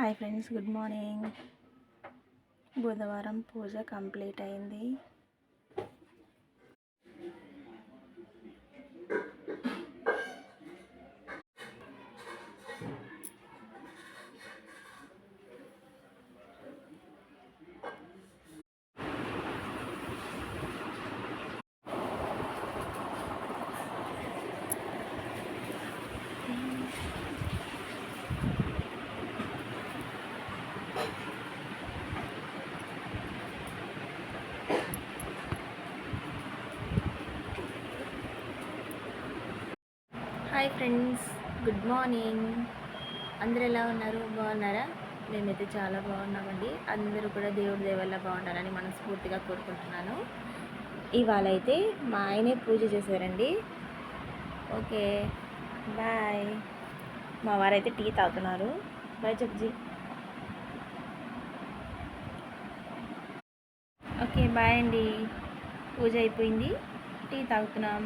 Hi friends, good morning. బుధవారం పూజ complete అయింది. Hi friends, good morning. అందరు ఎలా ఉన్నారు? బాగున్నారా? మేమైతే చాలా బాగున్నామండి. అందరూ కూడా దేవుడి దయ వల్ల బాగుండాలని మనస్ఫూర్తిగా కోరుకుంటున్నాను. ఇవాళ అయితే మా ఆయనే పూజ చేశారండి. Okay, bye. మా వారైతే టీ తాగుతున్నారు. బాయ్ చెప్పు. ఓకే, బాయ్ అండి. పూజ అయిపోయింది, టీ తాగుతున్నాం.